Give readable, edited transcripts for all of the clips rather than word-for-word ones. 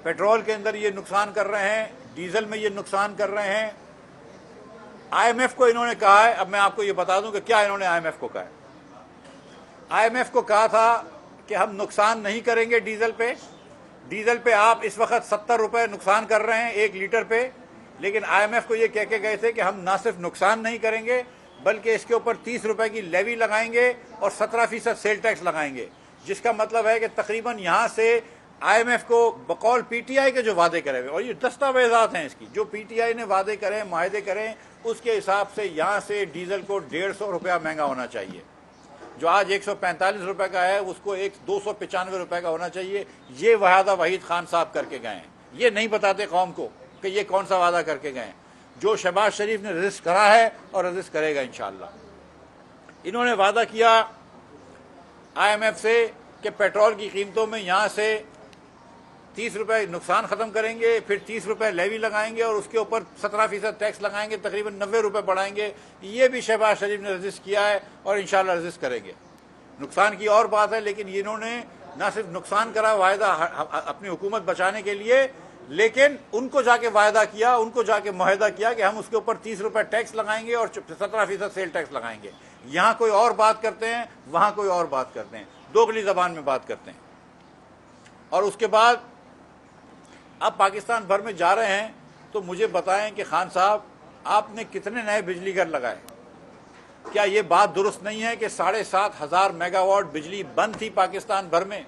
Petrol के अंदर ये नुकसान कर रहे हैं, डीजल में ये नुकसान कर रहे हैं। आईएमएफ को इन्होंने कहा है, अब मैं आपको ये बता दूं कि क्या इन्होंने आईएमएफ को कहा है। आईएमएफ को कहा था कि हम नुकसान नहीं करेंगे डीजल पे। डीजल पे आप इस वक्त 70 रुपए नुकसान कर रहे हैं 1 लीटर पे, लेकिन आईएमएफ को ये कह के गए थे कि हम ना सिर्फ नुकसान नहीं करेंगे बल्कि इसके ऊपर 30 रुपए की लेवी लगाएंगे और 17% सेल टैक्स लगाएंगे, जिसका मतलब है कि तकरीबन यहां से आईएमएफ को बकौल पीटीआई के जो वादे करे हुए, और ये दस्तावेजात हैं इसकी, जो पीटीआई ने वादे करें, माहदे करें, उसके हिसाब से यहां से डीजल को 150 रुपया महंगा होना चाहिए। जो आज 145 रुपए का है उसको 295 रुपए का होना चाहिए। ये वादा वहीद खान साहब करके गए हैं। ये नहीं बताते कौम को कि ये कौन सा वादा करके गए हैं। जो शहबाज शरीफ ने रजिस्ट करा है और रजिस्ट करेगा इंशाअल्लाह। इन्होंने वादा किया आईएमएफ से कि पेट्रोल की कीमतों में यहां से 30 रुपए नुकसान खत्म करेंगे, फिर 30 रुपए लेवी लगाएंगे और उसके ऊपर 17% टैक्स लगाएंगे, तकरीबन 90 रुपए बढ़ाएंगे। ये भी शहबाज शरीफ ने रजिस्ट किया है और इंशाल्लाह रजिस्ट करेंगे। नुकसान की और बात है, लेकिन इन्होंने ना सिर्फ नुकसान करा वायदा अपनी हुकूमत बचाने के लिए, लेकिन उनको जाके वायदा किया, उनको जाके मुआहदा किया कि हम उसके ऊपर 30 रुपए टैक्स लगाएंगे और 17% सेल टैक्स लगाएंगे। यहां कोई और बात करते हैं, वहां कोई और बात करते हैं, दोगली जबान में बात करते हैं। और उसके बाद अब पाकिस्तान भर में जा रहे हैं, तो मुझे बताएं कि खान साहब आपने कितने नए बिजली घर लगाए। क्या ये बात दुरुस्त नहीं है कि 7,500 मेगावाट बिजली बंद थी पाकिस्तान भर में?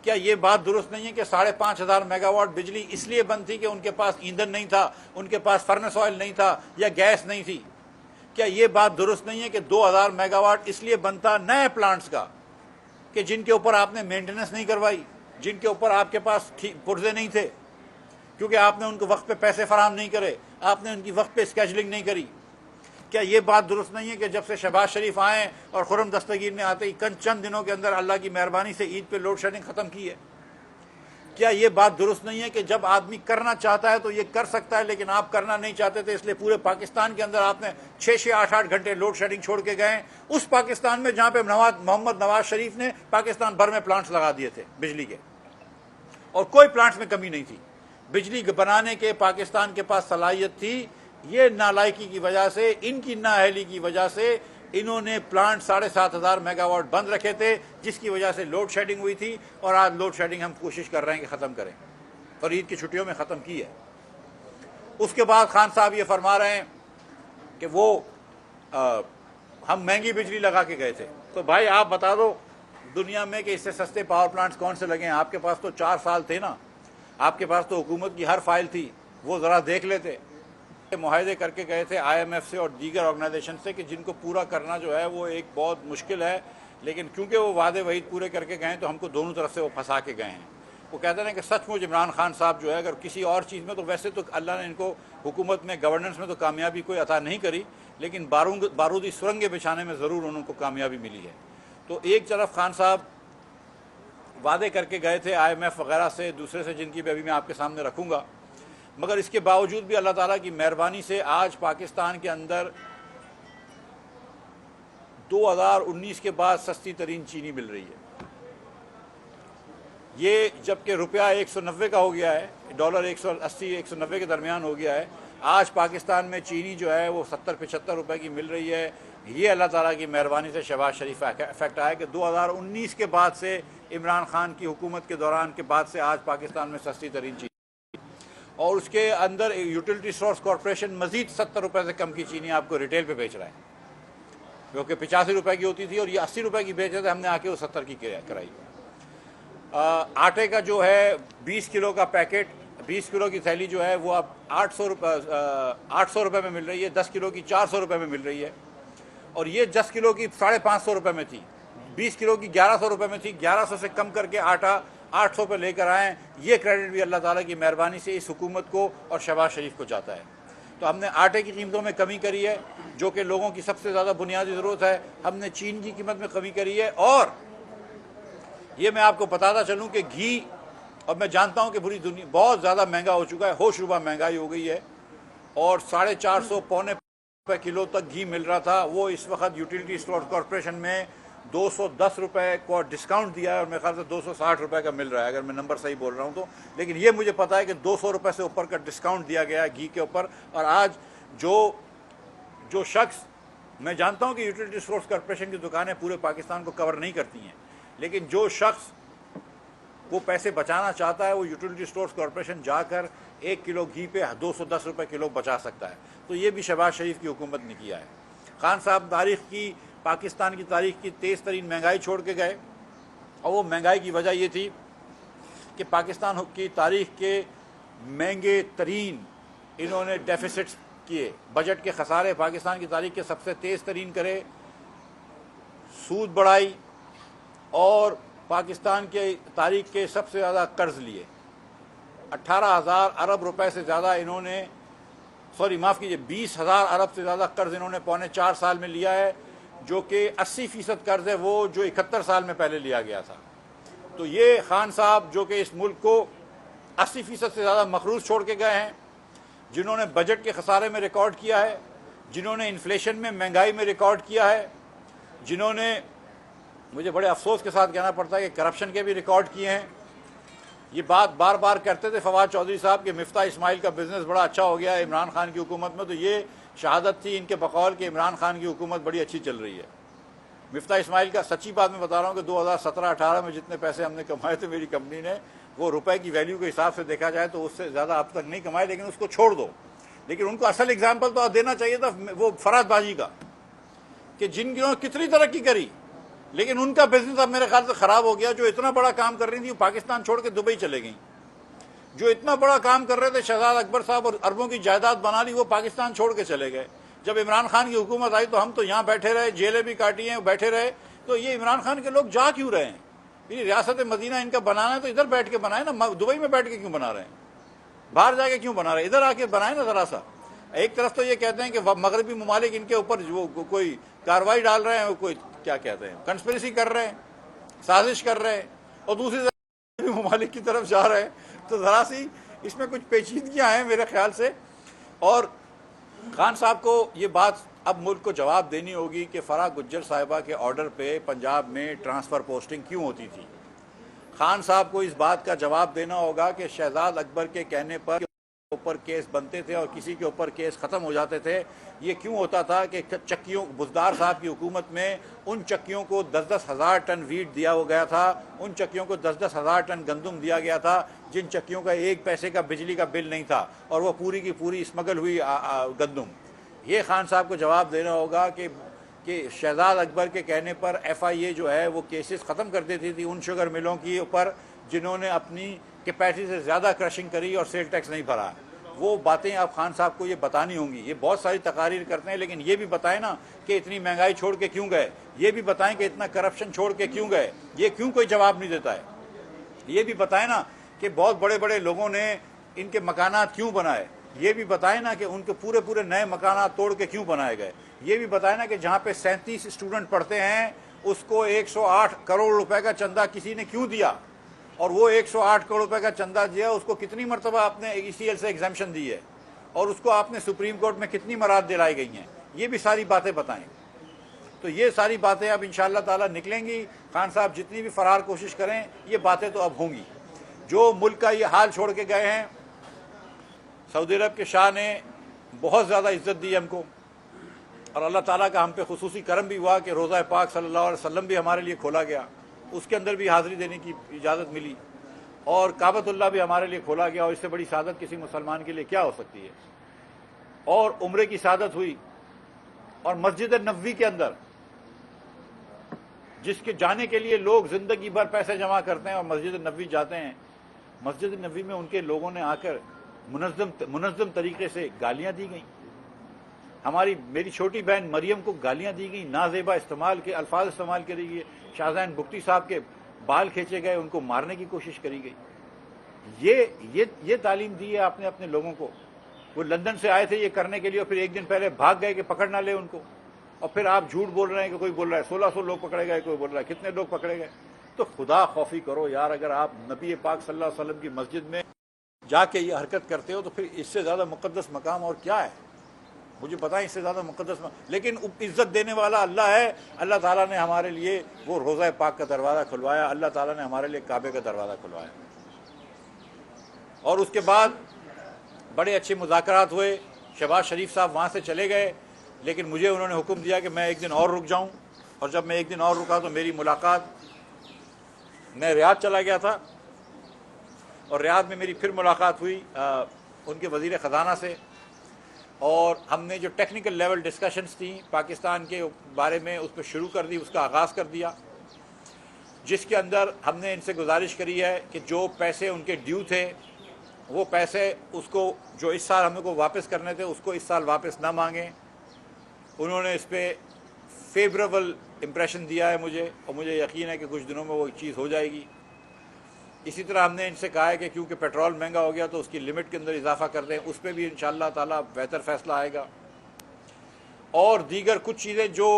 क्या ये बात दुरुस्त नहीं है कि 5,500 मेगावाट बिजली इसलिए बंद थी कि उनके पास ईंधन नहीं था, उनके पास फर्नेस ऑयल नहीं था या गैस नहीं थी? क्या ये बात दुरुस्त नहीं है कि 2,000 मेगावाट इसलिए बंद था नए प्लांट्स का कि जिनके ऊपर आपने मेंटेनेंस नहीं करवाई, जिनके ऊपर आपके पास पुर्जे नहीं थे, क्योंकि आपने उनको वक्त पे पैसे फराहम नहीं करे, आपने उनकी वक्त पे स्केजुलिंग नहीं करी? क्या ये बात दुरुस्त नहीं है कि जब से शहबाज शरीफ आए और खुर्रम दस्तगीर ने आते ही चंद दिनों के अंदर अल्लाह की मेहरबानी से ईद पे लोड शेडिंग खत्म की है? क्या ये बात दुरुस्त नहीं है कि जब आदमी करना चाहता है तो ये कर सकता है, लेकिन आप करना नहीं चाहते थे, इसलिए पूरे पाकिस्तान के अंदर आपने 6-6, 8-8 घंटे लोड शेडिंग छोड़ के गए, उस पाकिस्तान में जहां पे मोहम्मद नवाज शरीफ ने पाकिस्तान भर में प्लांट्स लगा दिए थे बिजली के, और कोई प्लांट्स में कमी नहीं थी। बिजली बनाने के पाकिस्तान के पास सलाहियत थी। ये नालायकी की वजह से, इनकी नाअहली की वजह से इन्होंने प्लांट 7,500 मेगावाट बंद रखे थे, जिसकी वजह से लोड शेडिंग हुई थी। और आज लोड शेडिंग हम कोशिश कर रहे हैं कि ख़त्म करें, और ईद की छुट्टियों में ख़त्म की है। उसके बाद खान साहब ये फरमा रहे हैं कि हम महंगी बिजली लगा के गए थे। तो भाई आप बता दो दुनिया में कि इससे सस्ते पावर प्लांट्स कौन से लगे हैं? आपके पास तो 4 साल थे ना, आपके पास तो हुकूमत की हर फाइल थी, वो ज़रा देख लेते। मुआहदे करके गए थे आईएमएफ से और दीगर ऑर्गेनाइजेशन से कि जिनको पूरा करना जो है वो एक बहुत मुश्किल है, लेकिन क्योंकि वो वादे वहीद पूरे करके गए तो हमको दोनों तरफ से वो फंसा के गए हैं। वो कहते हैं कि सचमुच इमरान खान साहब जो है अगर किसी और चीज़ में, तो वैसे तो अल्लाह ने इनको हुकूमत में गवर्नेंस में तो कामयाबी कोई अता नहीं करी, लेकिन बारूदी सुरंगें बिछाने में ज़रूर उनको कामयाबी मिली है। तो एक तरफ खान साहब वादे करके गए थे आईएमएफ वगैरह से, दूसरे से जिनकी भी अभी मैं आपके सामने रखूँगा, मगर इसके बावजूद भी अल्लाह ताला की मेहरबानी से आज पाकिस्तान के अंदर 2019 के बाद सस्ती तरीन चीनी मिल रही है। ये जबकि रुपया 190 का हो गया है, डॉलर 180-190 के दरमियान हो गया है, आज पाकिस्तान में चीनी जो है वो 70-75 रुपए की मिल रही है। ये अल्लाह ताला की मेहरबानी से शहबाज शरीफ इफेक्ट आया कि 2019 के बाद से, इमरान खान की हुकूमत के दौरान के बाद से आज पाकिस्तान में सस्ती तरीन चीनी, और उसके अंदर यूटिलिटी सोर्स कॉरपोरेशन मजीद 70 रुपए से कम की चीनी आपको रिटेल पे बेच रहा है, जो कि 85 रुपए की होती थी और ये 80 रुपए की बेच रहे थे। हमने आके वो 70 की कराई। आटे का जो है 20 किलो का पैकेट, 20 किलो की थैली जो है वो अब 800 रुपये में मिल रही है, 10 किलो की 400 रुपये में मिल रही है, और ये 10 किलो की 550 रुपये में थी, 20 किलो की 1100 रुपये में थी। 1100 से कम करके आटा 800 पे लेकर आएँ, ये क्रेडिट भी अल्लाह ताला की मेहरबानी से इस हुकूमत को और शहबाज शरीफ को जाता है। तो हमने आटे की कीमतों में कमी करी है, जो कि लोगों की सबसे ज़्यादा बुनियादी ज़रूरत है। हमने चीन की कीमत में कमी करी है, और ये मैं आपको बताता चलूँ कि घी, और मैं जानता हूँ कि पूरी दुनिया बहुत ज़्यादा महंगा हो चुका है, होशरुबा महंगाई हो गई है, और 450 पौने रुपये किलो तक घी मिल रहा था, वो इस वक्त यूटिलिटी स्टोर कॉरपोरेशन में 210 रुपए को डिस्काउंट दिया है और मेरे ख्याल से 260 रुपए का मिल रहा है, अगर मैं नंबर सही बोल रहा हूँ तो। लेकिन ये मुझे पता है कि 200 रुपए से ऊपर का डिस्काउंट दिया गया है घी के ऊपर। और आज जो शख्स, मैं जानता हूँ कि यूटिलिटी स्टोर्स कॉर्पोरेशन की दुकानें पूरे पाकिस्तान को कवर नहीं करती हैं, लेकिन जो शख्स वो पैसे बचाना चाहता है वो यूटिलिटी स्टोर्स कॉर्पोरेशन जाकर 1 किलो घी पे 210 रुपए किलो बचा सकता है। तो ये भी शहबाज शरीफ की हुकूमत ने किया है। खान साहब पाकिस्तान की तारीख की तेज़ तरीन महंगाई छोड़ के गए, और वो महंगाई की वजह ये थी कि पाकिस्तान की तारीख के महंगे तरीन इन्होंने डेफिसिट्स किए, बजट के खसारे पाकिस्तान की तारीख के सबसे तेज़ तरीन करे, सूद बढ़ाई और पाकिस्तान के तारीख के सबसे ज़्यादा कर्ज लिए। 18,000 अरब रुपए से ज़्यादा इन्होंने, सॉरी माफ़ कीजिए, 20,000 अरब से ज़्यादा कर्ज इन्होंने पौने 4 साल में लिया है, जो कि 80% कर्ज है वो जो 71 साल में पहले लिया गया था। तो ये खान साहब जो कि इस मुल्क को 80% से ज़्यादा मखरूज छोड़ के गए हैं, जिन्होंने बजट के खसारे में रिकॉर्ड किया है, जिन्होंने इन्फ्लेशन में, महंगाई में रिकॉर्ड किया है, जिन्होंने, मुझे बड़े अफसोस के साथ कहना पड़ता है कि करप्शन के भी रिकॉर्ड किए हैं। ये बात बार बार करते थे फवाद चौधरी साहब कि मिफ्ता इस्माइल का बिजनेस बड़ा अच्छा हो गया है इमरान खान की हुकूमत में, तो ये शहादत थी इनके बकौल कि इमरान खान की हुकूमत बड़ी अच्छी चल रही है। मिफ्ता इस्माइल का, सच्ची बात मैं बता रहा हूँ कि 2017-18 में जितने पैसे हमने कमाए थे मेरी कंपनी ने, वो रुपए की वैल्यू के हिसाब से देखा जाए तो उससे ज़्यादा अब तक नहीं कमाए, लेकिन उसको छोड़ दो। लेकिन उनको असल एग्जाम्पल तो देना चाहिए था वो फरादबाजी का, कि जिनकी कितनी तरक्की करी, लेकिन उनका बिजनेस अब मेरे ख्याल से ख़राब हो गया। जो इतना बड़ा काम कर रही थी वो पाकिस्तान छोड़ के दुबई चले गई, जो इतना बड़ा काम कर रहे थे शहजाद अकबर साहब और अरबों की जायदाद बना ली, वो पाकिस्तान छोड़ के चले गए। जब इमरान खान की हुकूमत आई तो हम तो यहाँ बैठे रहे, जेलें भी काटी हैं, बैठे रहे। तो ये इमरान खान के लोग जा क्यों रहे हैं? ये रियासत मदीना इनका बनाना है तो इधर बैठ के बनाए ना, दुबई में बैठ के क्यों बना रहे हैं? बाहर जाके क्यों बना रहे हैं? इधर आके बनाए ना ज़रा सा। एक तरफ तो ये कहते हैं कि मगरबी ममालिक इनके ऊपर वो कोई कार्रवाई डाल रहे हैं, वो कोई क्या कहते हैं, कंस्पिरेसी कर रहे हैं, साजिश कर रहे हैं, और दूसरी तरफ ममालिक की तरफ जा रहे हैं। तो ज़रा सी इसमें कुछ पेचीदगियाँ हैं मेरे ख्याल से। और खान साहब को ये बात अब मुल्क को जवाब देनी होगी कि फराह गुज्जर साहिबा के ऑर्डर पे पंजाब में ट्रांसफ़र पोस्टिंग क्यों होती थी। खान साहब को इस बात का जवाब देना होगा कि शहजाद अकबर के कहने पर ऊपर केस बनते थे और किसी के ऊपर केस ख़त्म हो जाते थे। ये क्यों होता था कि चक्कियों, बुज़दार साहब की हुकूमत में उन चक्कियों को 10-10 हज़ार टन वीट दिया हो गया था, उन चक्कियों को 10-10 हज़ार टन गंदम दिया गया था, जिन चक्कियों का 1 पैसे का बिजली का बिल नहीं था, और वो पूरी की पूरी स्मगल हुई गंदम। ये खान साहब को जवाब देना होगा कि शहजाद अकबर के कहने पर FIA जो है वो केसेस ख़त्म कर देती थी उन शुगर मिलों के ऊपर जिन्होंने अपनी कैपेसिटी से ज़्यादा क्रशिंग करी और सेल टैक्स नहीं भरा। वो बातें आप खान साहब को ये बतानी होंगी। ये बहुत सारी तकारीर करते हैं, लेकिन ये भी बताएं ना कि इतनी महंगाई छोड़ के क्यों गए, ये भी बताएं कि इतना करप्शन छोड़ के क्यों गए, ये क्यों कोई जवाब नहीं देता है। ये भी बताएं ना कि बहुत बड़े बड़े लोगों ने इनके मकानात क्यों बनाए, ये भी बताएं ना कि उनके पूरे पूरे नए मकानात तोड़ के क्यों बनाए गए। ये भी बताएं ना कि जहाँ पे 37 स्टूडेंट पढ़ते हैं उसको 108 करोड़ रुपए का चंदा किसी ने क्यों दिया, और वो 108 करोड़ रुपए का चंदा दिया उसको कितनी मरतबा आपने ECL से एग्जाम्पशन दी है, और उसको आपने सुप्रीम कोर्ट में कितनी मराद दिलाई गई हैं। ये भी सारी बातें बताएं। तो ये सारी बातें अब इंशाअल्लाह ताला निकलेंगी। खान साहब जितनी भी फरार कोशिश करें ये बातें तो अब होंगी। जो मुल्क का ये हाल छोड़ के गए हैं, सऊदी अरब के शाह ने बहुत ज़्यादा इज्जत दी हमको, और अल्लाह ताला का हम पे खुसूसी करम भी हुआ कि रोज़ा पाक सल्लल्लाहु अलैहि वसल्लम भी हमारे लिए खोला गया, उसके अंदर भी हाज़िरी देने की इजाज़त मिली, और काबतुल्लाह भी हमारे लिए खोला गया। और इससे बड़ी सादत किसी मुसलमान के लिए क्या हो सकती है। और उम्रे की सादत हुई, और मस्जिद नबवी के अंदर जिसके जाने के लिए लोग ज़िंदगी भर पैसे जमा करते हैं और मस्जिद नबवी जाते हैं, मस्जिद नबवी में उनके लोगों ने आकर मुनज़्ज़म तरीके से गालियाँ दी गई। मेरी छोटी बहन मरियम को गालियाँ दी गई, नाजेबा अल्फाज इस्तेमाल करी गई। शाहजहान बुख्ती साहब के बाल खींचे गए, उनको मारने की कोशिश करी गई। ये तालीम दी है आपने अपने लोगों को। वो लंदन से आए थे ये करने के लिए, और फिर एक दिन पहले भाग गए कि पकड़ ना ले उनको, और फिर आप झूठ बोल रहे हैं कि कोई बोल रहा है 1600 लोग पकड़े गए, कोई बोल रहा है कितने लोग पकड़े गए। तो खुदा खौफी करो यार, अगर आप नबी पाक सल्लल्लाहु अलैहि वसल्लम की मस्जिद में जाके ये हरकत करते हो तो फिर इससे ज़्यादा मुक़द्दस मकाम और क्या है। मुझे पता है इससे ज़्यादा मुक़द्दस, लेकिन इज़्ज़त देने वाला अल्लाह है। अल्लाह ताला ने हमारे लिए वो रोज़ा पाक का दरवाज़ा खुलवाया, अल्लाह ताला ने हमारे लिए काबे का दरवाज़ा खुलवाया। और उसके बाद बड़े अच्छे मुज़ाकरात हुए। शहबाज शरीफ साहब वहाँ से चले गए, लेकिन मुझे उन्होंने हुक्म दिया कि मैं एक दिन और रुक जाऊँ। और जब मैं एक दिन और रुका तो मेरी मुलाकात, मैं रियाद चला गया था और रियाद में मेरी फिर मुलाकात हुई उनके वज़ीर ख़जाना से, और हमने जो टेक्निकल लेवल डिस्कशंस थी पाकिस्तान के बारे में उस पर शुरू कर दी, उसका आगाज़ कर दिया, जिसके अंदर हमने इनसे गुजारिश करी है कि जो पैसे उनके ड्यू थे वो पैसे उसको जो इस साल हमें को वापस करने थे उसको इस साल वापस ना मांगें। उन्होंने इस पर फेवरेबल इम्प्रेशन दिया है मुझे, और मुझे यकीन है कि कुछ दिनों में वो चीज़ हो जाएगी। इसी तरह हमने इनसे कहा है कि क्योंकि पेट्रोल महंगा हो गया तो उसकी लिमिट के अंदर इजाफा कर दें, उस पर भी इंशाअल्लाह ताला बेहतर फैसला आएगा। और दीगर कुछ चीज़ें जो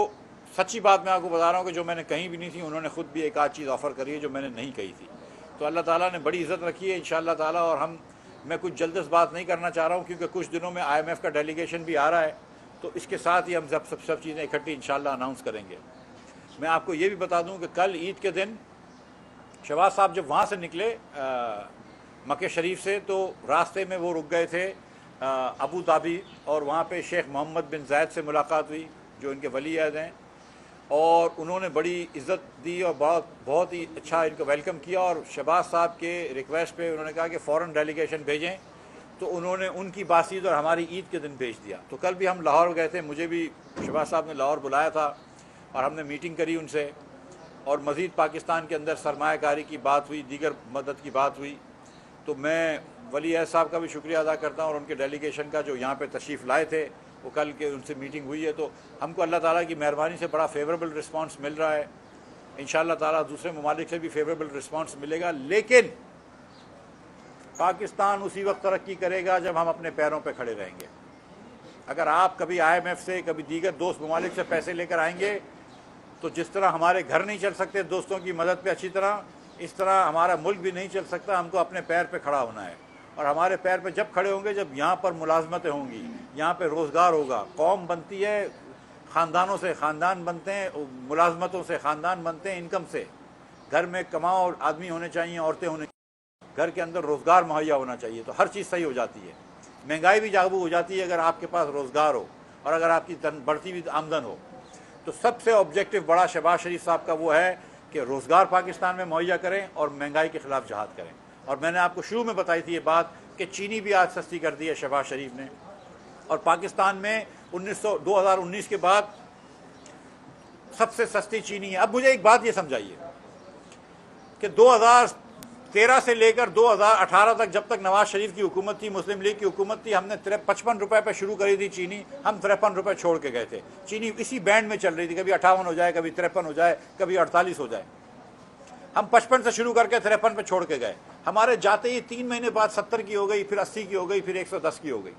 सच्ची बात मैं आपको बता रहा हूँ कि जो मैंने कहीं भी नहीं थी, उन्होंने ख़ुद भी एक आध चीज़ ऑफ़र करी है जो मैंने नहीं कही थी। तो अल्लाह ताला ने बड़ी इज़्ज़त रखी है इंशाअल्लाह ताला। और मैं कुछ जल्दबाज़ बात नहीं करना चाह रहा हूँ, क्योंकि कुछ दिनों में IMF का डेलीगेशन भी आ रहा है, तो इसके साथ ही हम सब चीज़ें इकट्ठी इंशाअल्लाह अनाउंस करेंगे। मैं आपको ये भी बता दूँ कि कल ईद के दिन शहबाज साहब जब वहाँ से निकले मक्के शरीफ से, तो रास्ते में वो रुक गए थे अबू धाबी, और वहाँ पे शेख मोहम्मद बिन ज़ायद से मुलाकात हुई जो इनके वली अहद हैं, और उन्होंने बड़ी इज़्ज़त दी और बहुत ही अच्छा इनको वेलकम किया। और शहबाज साहब के रिक्वेस्ट पे उन्होंने कहा कि फ़ौरन डेलीगेशन भेजें, तो उन्होंने उनकी बातचीत और हमारी ईद के दिन भेज दिया। तो कल भी हम लाहौर गए थे, मुझे भी शहबाज साहब ने लाहौर बुलाया था और हमने मीटिंग करी उनसे, और मज़ीद पाकिस्तान के अंदर सरमायाकारी की बात हुई, दीगर मदद की बात हुई। तो मैं वली अहद साहब का भी शुक्रिया अदा करता हूँ और उनके डेलीगेशन का जो यहाँ पे तशरीफ़ लाए थे, वो कल के उनसे मीटिंग हुई है। तो हमको अल्लाह ताला की मेहरबानी से बड़ा फेवरेबल रिस्पांस मिल रहा है। इंशाअल्लाह ताला दूसरे ममालिक से भी फेवरेबल रिस्पांस मिलेगा, लेकिन पाकिस्तान उसी वक्त तरक्की करेगा जब हम अपने पैरों पर खड़े रहेंगे। अगर आप कभी IMF से, कभी दीगर दोस्त ममालिक से पैसे लेकर आएंगे, तो जिस तरह हमारे घर नहीं चल सकते दोस्तों की मदद पे अच्छी तरह, इस तरह हमारा मुल्क भी नहीं चल सकता। हमको अपने पैर पे खड़ा होना है, और हमारे पैर पे जब खड़े होंगे जब यहाँ पर मुलाजमतें होंगी, यहाँ पे रोज़गार होगा। कौम बनती है ख़ानदानों से, ख़ानदान बनते हैं मुलाजमतों से, ख़ानदान बनते हैं इनकम से। घर में कमाओ आदमी होने चाहिए, औरतें होने, घर के अंदर रोज़गार मुहैया होना चाहिए, तो हर चीज़ सही हो जाती है। महंगाई भी काबू हो जाती है अगर आपके पास रोज़गार हो और अगर आपकी बढ़ती हुई आमदन हो। तो सबसे ऑब्जेक्टिव बड़ा शहबाज शरीफ साहब का वो है कि रोज़गार पाकिस्तान में मुहैया करें और महंगाई के ख़िलाफ़ जहाद करें। और मैंने आपको शुरू में बताई थी ये बात कि चीनी भी आज सस्ती कर दी है शहबाज शरीफ ने, और पाकिस्तान में 2019 के बाद सबसे सस्ती चीनी है। अब मुझे एक बात ये समझाइए कि 2013 से लेकर 2018 तक, जब तक नवाज शरीफ की हुकूमत थी, मुस्लिम लीग की हुकूमत थी, हमने 55 रुपये पर शुरू करी थी चीनी, हम 53 रुपये छोड़ के गए थे। चीनी इसी बैंड में चल रही थी, कभी 58 हो जाए, कभी 53 हो जाए, कभी 48 हो जाए। हम 55 से शुरू करके 53 पे छोड़ के गए। हमारे जाते ही 3 महीने बाद 70 की हो गई, फिर 80 की हो गई, फिर 110 की हो गई।